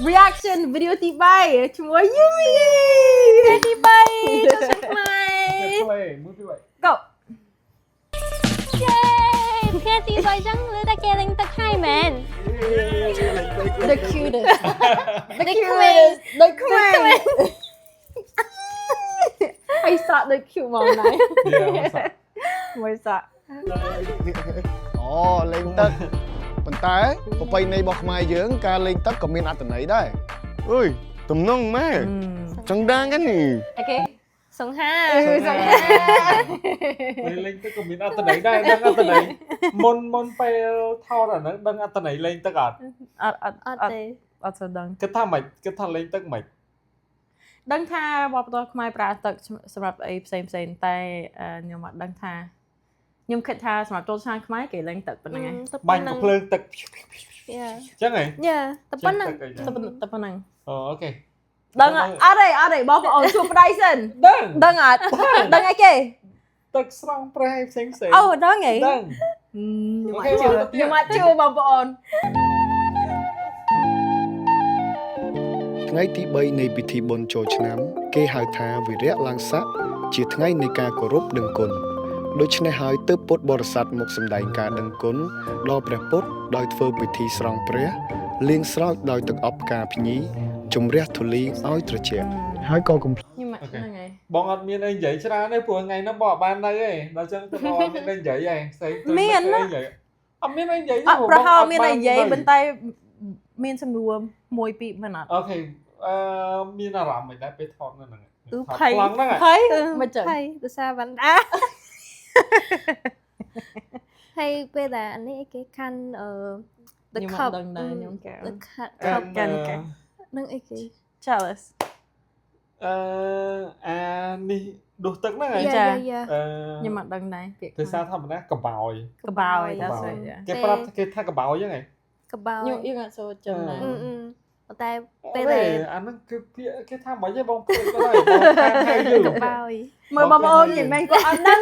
reaction video ទី3ជាមួយ Yumi ទី3ចូលឆ្នាំថ្មី play មួយទី Go យេថ្ងៃទី3ចឹងលើតែគេលេងទឹកហើយមែន the cutest the cutest the cutest ហើយសក់ the cute មកណៃមួយសក់ អូលេងទឹកប៉ុន្តែប្រពៃណីរបស់ខ្មែរយើងការលេងទឹកក៏មានអត្ថន័យដែរអើយទំនងម៉ែចង់ដឹងហ្នឹង អូខេ សង្ហា លេងទឹកក៏មានអត្ថន័យដែរដឹងអត្ថន័យមុនពេលថតអាហ្នឹងដឹងអត្ថន័យលេងទឹកអត់ អត់ទេ អត់សូវដឹង គិតថាម៉េចគិតថាលេងទឹកម៉េច ដឹងថាវប្បធម៌ខ្មែរប្រើទឹកសម្រាប់អីផ្សេងតែខ្ញុំអត់ដឹងថាខ្ញុំគិតថាសម្រាប់ចូលឆ្នាំខ្មែរគេលេងទឹកប៉ុណ្្នឹងឯង បាញ់កំភ្លើងទឹក យ៉ា ចឹងហ៎ យ៉ាតែប៉ុណ្ណឹង តែប៉ុណ្្នឹង អូខេ ដឹងអត់ទេបងប្អូនជួបប្តីសិន ដឹង ដឹងអត់ដឹងអីគេ ទឹកស្រង់ប្រែផ្សេង អូដឹងហី ដឹង ខ្ញុំអត់ជឿបងប្អូន ថ្ងៃទី3នៃពិធីបុណ្យចូលឆ្នាំគេហៅថាវិរៈឡើងស័កជាថ្ងៃនៃការគោរពដឹងគុណដូច្នេះហើយទើបពុទ្ធបរិស័ទមកសម្ដែងការដឹងគុណដល់ព្រះពុទ្ធដោយធ្វើពិធីស្រង់ព្រះលាងស្រោចដោយទឹកអប់ផ្កាភ្ញីជំរះធូលីឲ្យត្រជាក់ហើយក៏កំភ្លេច ខ្ញុំហ្នឹងហើយ បងអត់មានអីនិយាយច្រើនទេព្រោះថ្ងៃហ្នឹងបងអត់បាននៅទេដល់ចឹងទៅបងអត់មានអីនិយាយទេស្អីអត់មានអីនិយាយ អត់ប្រហែលមានអីនិយាយប៉ុន្តែមានសំណួរមួយពីរមិនអត់ អូខេមានអារម្មណ៍មិនដែរពេលថតនៅហ្នឹង ភ័យ ខ្លាំងហ្នឹង ភ័យមិនចឹង ហើយដោយសារវណ្ដាហើយពេលដែលអានេះគេខាន់the ខ្ញុំ cup ដឹងដែរខ្ញុំកែ the cup កាន់ នឹងអីគេ jealous អានេះដុសទឹកហ្នឹងហ៎ យ៉ា ខ្ញុំអត់ដឹងដែរពាក្យ ភាសាធម្មតាកបោយ កបោយthat's right គេប្រាប់គេថាកបោយហ្នឹងហ៎ កបោ ខ្ញុំអត់សូវចឹងដែរ តែពេលដែល អាហ្នឹងគឺពាក្យគេថាមិនទេបងភ្លេចក៏ដែរបងខានហៅយូរ កបោយ មើលបងប្អូននិយាយមែនក៏អត់ដឹង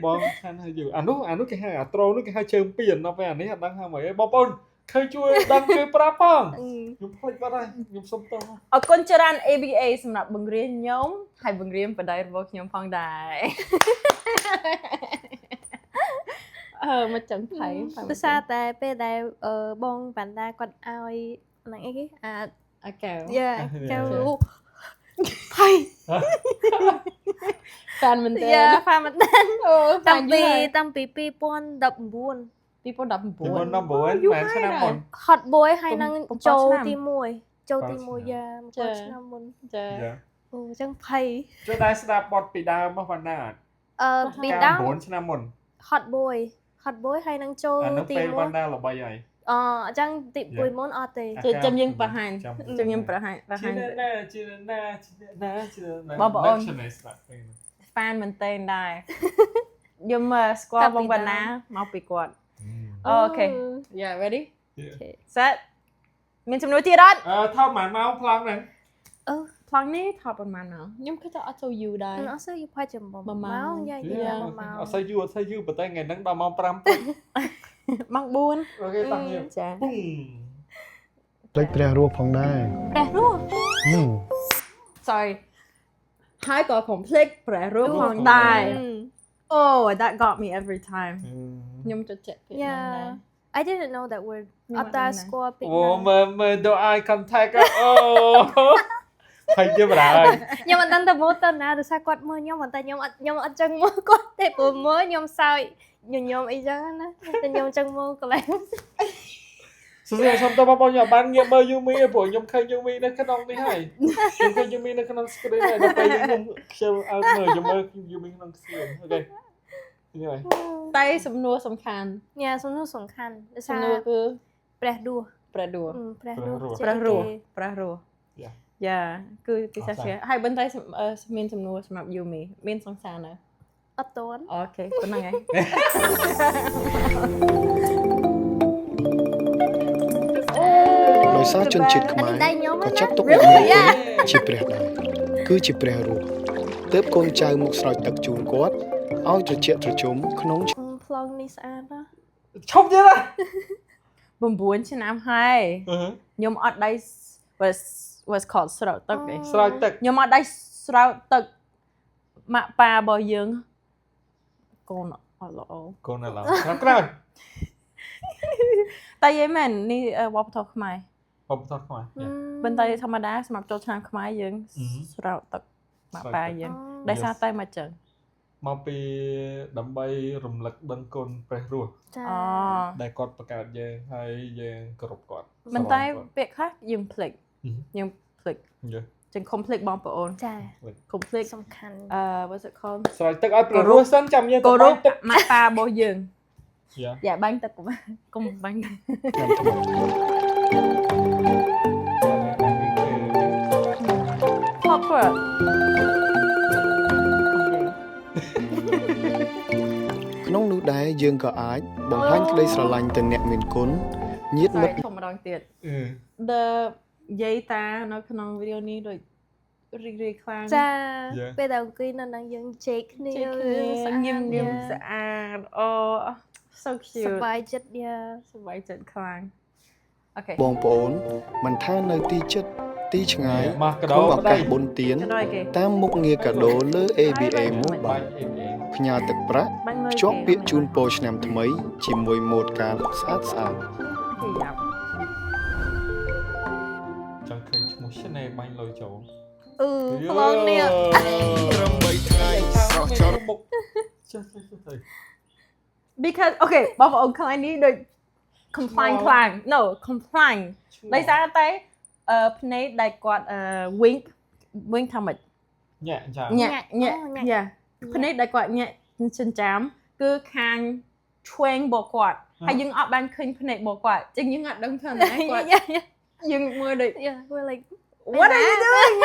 បងខានហៅយូរអានោះគេហៅអាត្រូនោះគេហៅជើងពីនដល់ពេលអានេះអត់ដឹងហៅមិនទេបងប្អូនឃើញជួយដឹងគេប្រាប់ផងខ្ញុំភ្លេចបាត់ហើយខ្ញុំសុំទោស អរគុណច្រើន ABA សម្រាប់បង្រៀនខ្ញុំហើយបង្រៀនបដិរបស់ខ្ញុំផងដែរមកចឹងភ័យ ដោយសារតែពេលដែលបងវណ្ដាគាត់ឲ្យហ្នឹងអីគេអា អូខេ យ៉ាកៅ ភ័យតាមមិនទេ យ៉ាហ្វាមិនដែរ អូ តាំងពី 2019 2019 ពីមុន9មែនឆ្នាំមុន hot boy ហើយនឹង 7 ចូល ឆ្នាំ ទី1ចូលទី 7 1យ៉ា ចា 7ឆ្នាំមុន ចា អូអញ្ចឹងភ័យ ជួយដែរស្ដាប់បទពីដើមមកបណ្ណាអត់ ពីដើម 9ឆ្នាំមុន hot boy ហើយនឹងចូល អានោះ ទី ពេលបណ្ 1 ណាល្បីហើយ អញ្ចឹងទី1មុនអត់ទេ ចាំយើងបង្ហាញចាំខ្ញុំបង្ហាញ ជាណា បងប្អូន ឆ្នៃស្ដាប់ពេល fan មែនតើដែរខ្ញុំស្គាល់បងវណ្ណាមកពីគាត់អូខេ Yeah ready set មានចំនួនទៀតអត់ ថតមួយម៉ោងប្លង់ហ្នឹង ប្លង់នេះថតប្រហែលម៉ោងខ្ញុំគិតថាអត់ចូលយូរដែរ អត់សូវយូរផាច់ចំបង 1 ម៉ោង យ៉ា អត់ស្អីយូរប៉ុន្តែថ្ងៃហ្នឹងដល់ម៉ោង5 ម៉ោង4 អូខេតាំងយើង ចា ពុំ ភ្លេចព្រះរស់ផងដែរ ព្រះរស់ sorry ហើយក៏កុំភ្លេចព្រះរស់ផងដែរ Oh that got me every time ខ្ញុំចូលចិត្តពាក្យហ្នឹងដែរ I didn't know that word អត់តាស្គាល់ពី អូមើល do eye contact អូហើយយឺបណ្ដាហើយ ខ្ញុំអត់ដឹងទៅមើលទៅណាដោយសារគាត់មើលខ្ញុំប៉ុន្តែខ្ញុំអត់ចឹងមើលគាត់ទេព្រោះមើលខ្ញុំសើចញញោមអីចឹងណាតែខ្ញុំចឹងមើលកន្លែង សុំតើបងប្អូនខ្ញុំបានងាកមើលយូមីព្រោះខ្ញុំឃើញយូមីនៅក្នុងនេះហើយខ្ញុំឃើញយូមីនៅក្នុង screen ហើយដល់ពេលខ្ញុំខ្ជិលអើមើលខ្ញុំមើលយូមីក្នុង screen អូខេនេះហើយ តែសំណួរសំខាន់ ញ៉ាសំណួរសំខាន់ដោយ សំ សារ ណួរគឺ ព្រះដួស ព្រះរស់ ព្រះរស់ ព្រះរស់យ៉ាគឺពិសេសជាហើយបន្តែមានសំណួរសម្រាប់យូមីមានសង្សារនៅ អត់តន់ អូខេប៉ុណ្ណឹងហើយ ដោយសារជនជាតិខ្មែរ ដៃខ្ញុំ ក៏ចាត់ទុកអ្នកនេះជាព្រះដែរគឺជាព្រះរស់ទើបកូនចៅមកស្រោចទឹកជូនគាត់ឲ្យត្រជាក់ត្រជុំក្នុង ប្លង់នេះស្អាតណាស់ ឈប់ទៀត 9 ឆ្នាំហើយ ខ្ញុំអត់ដៃ was called ស្រោចទឹកទេ ស្រោចទឹក ខ្ញុំអត់ដៃស្រោចទឹកម៉ាក់ប៉ារបស់យើងកូនអត់ល្អ កូនឡើយក្រោយ តែយេមែននេះវប្បធម៌ខ្មែរ បបតោះខ្មែរ ប៉ុន្តែធម្មតាសម្រាប់ចូលឆ្នាំខ្មែរយើងស្រោចទឹកម៉ាក់ប៉ាយើងដោយសារតែមកចឹង មកពីដើម្បីរំលឹកដឹងគុណព្រះរស់ ចា អូ ដែលគាត់បង្កើតយើងហើយយើងគោរពគាត់ ប៉ុន្តែពាក្យខ្លះយើងភ្លេចយើងភ្លេច យេ ចឹងកុំភ្លេចបងប្អូន ចា កុំភ្លេច សំខាន់ what's it called ស្រោចទឹកឲ្យព្រះរស់សិនចាំយើង គោរ ទៅ ព ទឹក ម៉ាក់ប៉ារបស់យើង យ៉ា យ៉ាបាញ់ទឹកកុំបាញ់ ខ្ញុំថ្មី ខប់ព្រោះ ក្នុងនោះដែរយើងក៏អាចបង្ហាញក្តីស្រឡាញ់ទៅអ្នកមានគុណញាតិមិត្ត ធម្មតាទៀត អឺ the យាយតានៅក្នុងវីដេអូនេះដូចរីកខ្លាំង ចាពេលដែលអង្គុយនៅនឹងយើងជែកគ្នា ជិះគ្នាញឹមញឹមស្អាតអូ so ស cute ប្បាយចិត្តយ៉ា សប្បាយចិត្តខ្លាំងអូខេ បងប្អូនមិនថានៅទីជិតទីឆ្ងាយ មកក ក្នុង ដោ ឱ ប្ កា តី សបុណ្យទាន ចុះឲ្យគេ តាមមុខងារកាដូលើ ABA បា Mobile ញ់អេអេ ផ្ញើទឹកប្រាក់ បាញ់មើល ភ្ជាប់ពាក្យជូនពរឆ្នាំថ្មីជាមួយម៉ូដកាបស្អាតស្អាត គេយ៉ាប់ ចង់ឃើញឈ្មោះ Chanel បាញ់លុយចូល ប្លងនេះ ត្រឹម3ថ្ងៃស្រស់ចរ មុខចុះទៅ because okay បងប្អូនខ្លាំងនេះដូច complain ខ្លាំង no complain ដោយសារតែភ្នែកដែលគាត់wink ថាម៉េច ញាក់ចាំ ញាក់យ៉ាភ្នែកដែលគាត់ញាក់ចិញ្ចាមគឺខាងឆ្វេងរបស់គាត់ហើយយើងអត់បានឃើញភ្នែករបស់គាត់ចឹងយើងអត់ដឹងថាណាគាត់យើងមើលដូច Yeah we're like what are you doing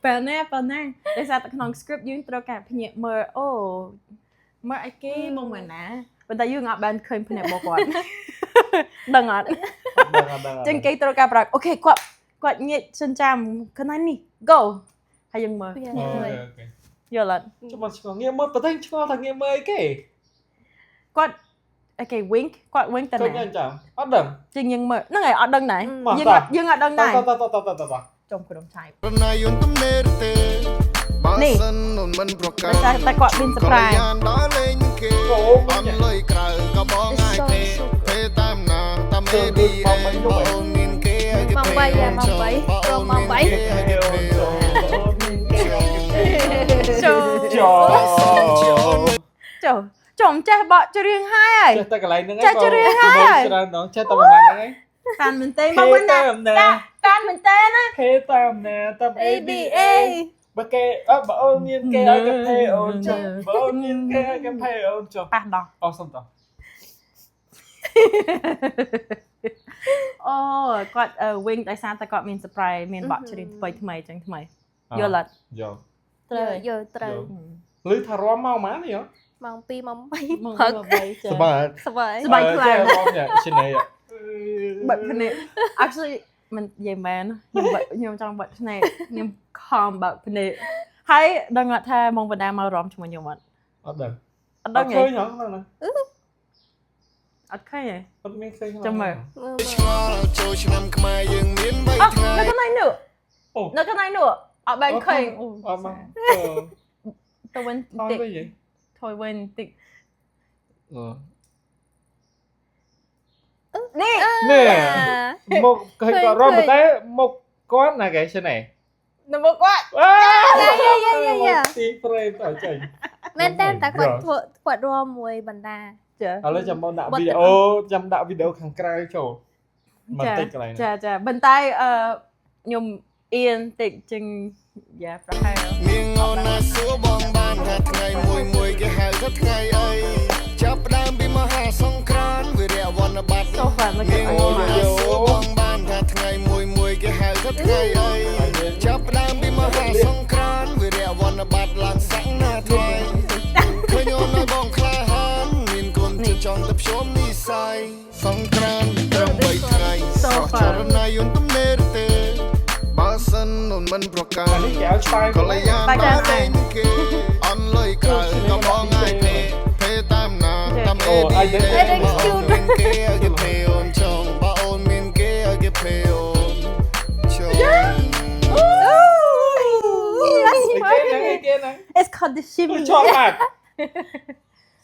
ប៉ណ្ណាដោយសារតែក្នុង script យើងត្រូវការភ្ញាក់មើលអូមើលអីគេមកមកណាប៉ុន្តែយើងអត់បានឃើញភ្នែករបស់គាត់ដឹងអត់ចឹងគេត្រូវការប្រាប់អូខេគាត់ញាក់ចិញ្ចាមកន្លែងនេះ go ហើយយើងមើល Yeah អូ like ខេ យល់អត់ ចាំមកឆ្ងល់ងាកមើលប្រទេសឆ្ងល់ថាងាកមើលអីគេ គាត់អូខេ wink គាត់ wink ទៅ ឃើញ ណា ចាំអត់ដឹង ជាងយើងមើលហ្នឹងហើយអត់ដឹងដែរយើងអត់ដឹងដែរ ត ចុំក្រុមឆៃ រណាយន្តទំនេរទេបើសិននោះមិនប្រកាស តែគាត់មាន surprise ដល់លេងគេអត់លុយក្រៅក៏បងងាយទេទេតាមណាតាមមេឌីបងមានគេ ម៉ោង3យ៉ាម៉ោង3ព្រមម៉ោង3 ចំចេះបកច្រៀងហើយ ចេះតែកន្លែងហ្នឹង ចេះច្រៀងហើយ ច្រើនដងចេះតែប្រហែលហ្នឹង តានមែនទេមកវិញណាតានមែនទេណា ភេតាមណាតាម ABA បើគេបើអូនមានគេឲ្យគេភេអូនចុះបើអូនមានគេឲ្យគេភេអូនចុះ ប៉ះដោះ អស់សុំតោះ អូគាត់ wing ដោយសារតែគាត់មាន surprise មានបកច្រៀងថ្មីចឹងថ្មីយល់អត់ យក ត្រូវ យកត្រូវ ឮថារំមកម៉ានេះហ៎ ម៉ោង2ម៉ោង3 មក ព្រឹក ចា សបាយ សប្បាយ សប្បាយខ្លាំង បងញ៉ាំឈ្នេ បិទភ្នែក actually មិននិយាយមែនខ្ញុំចង់បិទភ្នែកខ្ញុំខំបើកភ្នែកហើយដឹងអត់ថាមកបណ្ដាមករំជាមួយខ្ញុំអត់ អត់ដឹង អត់ដឹង ឃើ ទេ ញហ៎ហ្នឹង អត់ឃើញទេ អត់មានឃើញ ចាំមើល ឆ្ងល់ចូលឆ្នាំខ្មែរយើងមាន អូ 3ថ្ងៃ នៅកន្លែងនោះ អូ នៅកន្លែងនោះអត់បានឃើញ អត់មក ទៅវិញ អត់ តិច វិញ ថយវិញតិច អឺ នេះ នេះមកឃើញគាត់រំតែមកគាត់ណាគេឈ្នេ នៅមុខគាត់ ទីប្រេមទៅចេញ មែនតើតែគាត់ធ្វើគាត់រមមួយបណ្ដា ចា ឥឡូវចាំមកដាក់វីដេអូចាំដាក់វីដេអូខាងក្រៅចូលមកតិចកន្លែង ចាប៉ុន្តែខ្ញុំអៀនតិចជាងយ៉ាប្រហែល នាងអូនណាសួរបងបានថាថ្ងៃមួយគេហៅថាថ្ងៃអីចាប់ផ្ដើមពីមហាសង្គ្រាមវិរៈវណ្ណបត្រ so fun look នា at ងអូនណាសួរបងបានថាថ្ងៃមួយគេហៅថាថ្ងៃអីចាប់ផ្ដើមពីមហាសង្គ្រាមវិរៈវណ្ណបត្រឡើងសាំងណាថ្ងៃឃើញអូនឲ្យបងក្លាហានមានគុណជាចង់ទៅភ្ជុំនិស័យសង្គ្រាមត្រឹម3ថ្ងៃស្រស់ចរណយន្តទំនេរទេបើសិនអូនមិនប្រកាស នេះគេឲ្យឆ្បាយក លយានដល់លេងគេអន់លុយក្រៅក៏បងងាយទេភេតាមណាតាមអេឌីគេឲ្យគេភេអូនចង់បើអូន គ្នាអូនចូល Again. It's called the shimmy ชอบมาก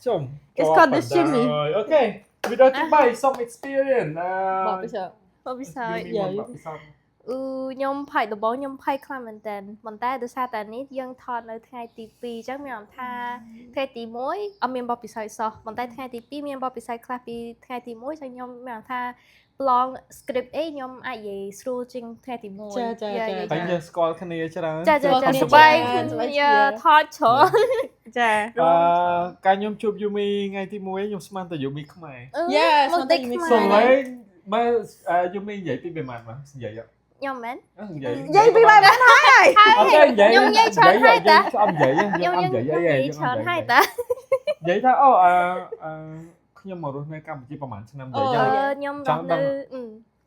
ชม It's called the shimmy. Okay video ទី3 some experience បបពិសោធន៍ បបិសោត យូមីបបពិសោធន៍ ខ្ញុំភ័យដំបងខ្ញុំភ័យខ្លាំងមែនតើប៉ុន្តែដោយសារតែនេះយើងថតនៅថ្ងៃទី2អញ្ចឹងមានអារម្មណ៍ថាថ្ងៃទី1អត់មានបបពិសោធន៍សោះប៉ុន្តែថ្ងៃទី2មានបបពិសោធន៍ខ្លះពីថ្ងៃទី1អញ្ចឹងខ្ញុំមានអារម្មណ៍ថា long script អីខ្ញុំអាចនិយាយស្រួលជាងថ្ងៃទី1 តែយើងស្គាល់គ្នាច្រើន ចាសប្បាយគ្នាថតច្រើន ចា កាលខ្ញុំជួបយូមីថ្ងៃទី1ខ្ញុំស្មានតែយូមីខ្មែរ Yes មកតិច មក ស ខ្មែរ ង្ឡេងបើយូមីនិយាយពីប្រហែលមកនិយាយ ខ្ញុំមែន និយាយ និយាយពីបែបណាហើយ អូខេនិយាយ ខ្ញុំនិយាយច្រើនហើយតា អត់និយាយយើងអត់និយាយអី ច្រើនហើយតា និយាយថាអូខ្ញុំមករស់នៅកម្ពុជាប្រហែលឆ្នាំនិយាយ ខ្ញុំរស់នៅ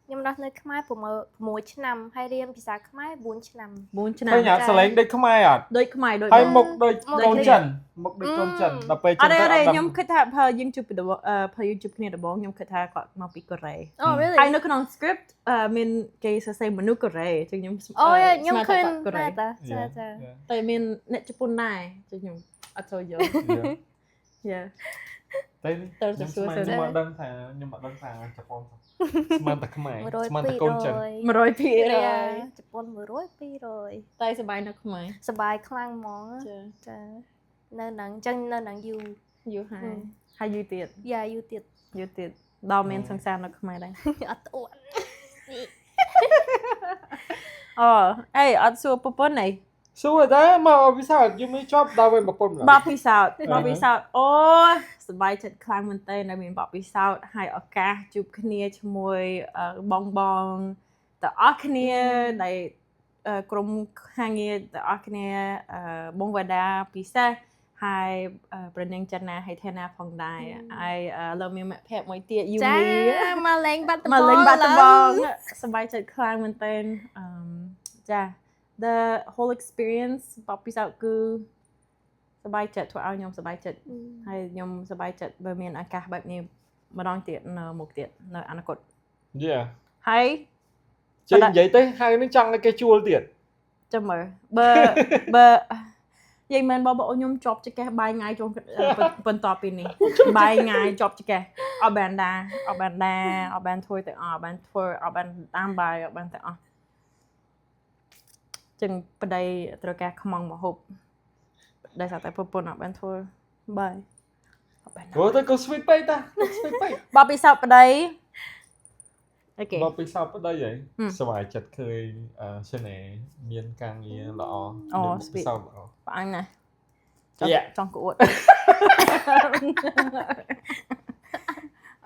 ខ្ញុំរស់នៅខ្មែរ6ឆ្នាំហើយរៀនភាសាខ្មែរ4ឆ្នាំ 4ឆ្នាំ ឃើញអាសលេងដូចខ្មែរអត់ ដូចខ្មែរដូច ហើយមុខដូចកូនចិនមុខដូចកូនចិនដល់ពេល អ ចិន ត់ ទៅ ទេខ្ញុំគិតថាបើយើងជួបពីបើយើងជួបគ្នាដំបូងខ្ញុំគិតថាគាត់មកពីកូរ៉េ អូ really ហើយនៅក្នុង script មានគេសរសេរមនុស្សកូរ៉េចឹងខ្ញុំ អូខ្ញុំឃើញ កូរ៉េ តាចា តែមានអ្នកជប៉ុនដែរចឹងខ្ញុំអត់ចូលយក Yeah តែខ្ញុំមកដឹងថាជប៉ុនស្មានតែខ្មែរស្មានតែកូនចិន 100% ជប៉ុន100 200 តែសប្បាយនៅខ្មែរ សបាយខ្លាំងហ្មង ចា ចានៅហ្នឹងចឹងនៅហ្នឹងយូរ យូរហើយយូរទៀត យ៉ាយូរទៀត យូរទៀតដល់មានសង្សារនៅខ្មែរដែរ អត់អួត អូអេអត់សួរប្រពន្ធអី សួរតែមកពិសោធន៍យូមីជាប់ដល់វិញប្រពន្ធ បបពិសោធន៍អូសប្បាយចិត្តខ្លាំងមែនតើនៅមានបបពិសោធន៍ហើយឱកាសជួបគ្នាជាមួយបងទាំងអស់គ្នាដែលក្រុមខាងងារទាំងអស់គ្នាបងវ៉ាដាពិសេសហើយប្រនាងចិនណាហើយធានាផងដែរហើយលើមានមិត្តភក្តិមួយទៀតយូ ចា មី មកលេងបាត់ដំ មកលេងបាត់ដំបងសប្បាយចិត្តខ្លាំងមែនតើចា the whole experience បបពិសោធន៍គឺសប្បាយចិត្តធ្វើឲ្យខ្ញុំសប្បាយចិត្តហើយខ្ញុំសប្បាយចិត្តបើមានឱកាសបែបនេះម្ដងទៀតនៅមុខទៀតនៅអនាគត Yeah ហើយ ចេញនិយាយទៅហើយនឹងចង់ឲ្យគេជួលទៀត ចាំមើលបើនិយាយមែនបងប្អូនខ្ញុំជាប់ចកេះបាយងាយជុំបន្ទាប់ពីនេះបាយងាយជាប់ចកេះអត់បានធ្វើទាំងអស់អត់បានតាមបាយអត់បានទាំងអស់ចឹងប្តីត្រូវការខ្មងមកហូបដែលថាតែប្រពន្ធអត់បានធ្វើបាយអត់បាន ព្រោះទៅក៏ sweet ពេកតា sweet ពេក បបពិសោធន៍ប្តីអូខេ មកពិសោធន៍ប្តីហើយសប្បាយចិត្តឃើញឆេណេមានការងារល្អពិសោធន៍ល្អ ផ្អើលណាស់ចង់ក្អួត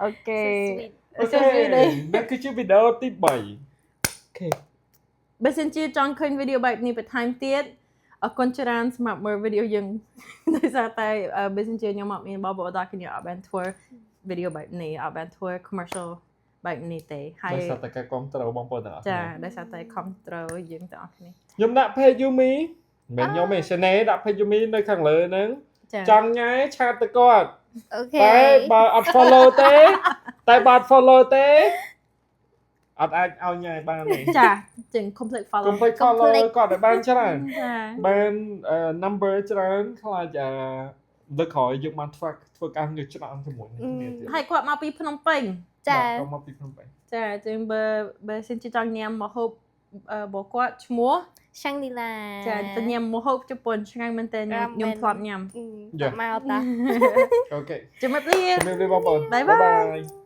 អូខេ អូខេនេះគឺជាវីដេអូទី3អូខេ បើសិនជាចង់ឃើញវីដេអូបែបនេះបន្ថែមទៀតអរគុណច្រើនសម្រាប់មើលវីដេអូយើងដោយសារតែបើសិនជាខ្ញុំអត់មានបបអត់គ្នាអត់បានធ្វើវីដេអូបែបនេះអត់បានធ្វើ commercial បែបនេះទេហើយ ដោយសារតែការគ្រប់គ្រងបងប្អូនទាំងអស់ ចាដោយសារតែ control យើងទាំងអស់គ្នា ខ្ញុំដាក់ page Yumi មិនខ្ញុំទេ Channel ដាក់ page Yumi នៅខាងលើហ្នឹងចង់ញ៉ែឆាតទៅគាត់ អូខេ តែបើអត់ follow ទេតែបើអត់ follow ទេអត់អាចឲ្យញ៉ែបានទេ ចាចឹង complete follow កុំភ្លេច follow គាត់ឲ្យបានច្រើន ចា បាន number ច្រើនខ្លាចលើក្រោយយើងបានធ្វើការងារច្រើនជាមួយគ្នាទៀត ហើយគាត់មកពីភ្នំពេញ ចា គាត់មកពីភ្នំពេញ ចាចឹងបើសិនជាចង់ញ៉ាំម្ហូបរបស់គាត់ឈ្មោះ ឆាំងលីឡា ចាទៅញ៉ាំម្ហូបជប៉ុនឆ្ងាញ់មែនតើខ្ញុំធ្លាប់ញ៉ាំ មកតា អូខេ ជំរាបលា ជំរាបលាបងប្អូន Bye bye.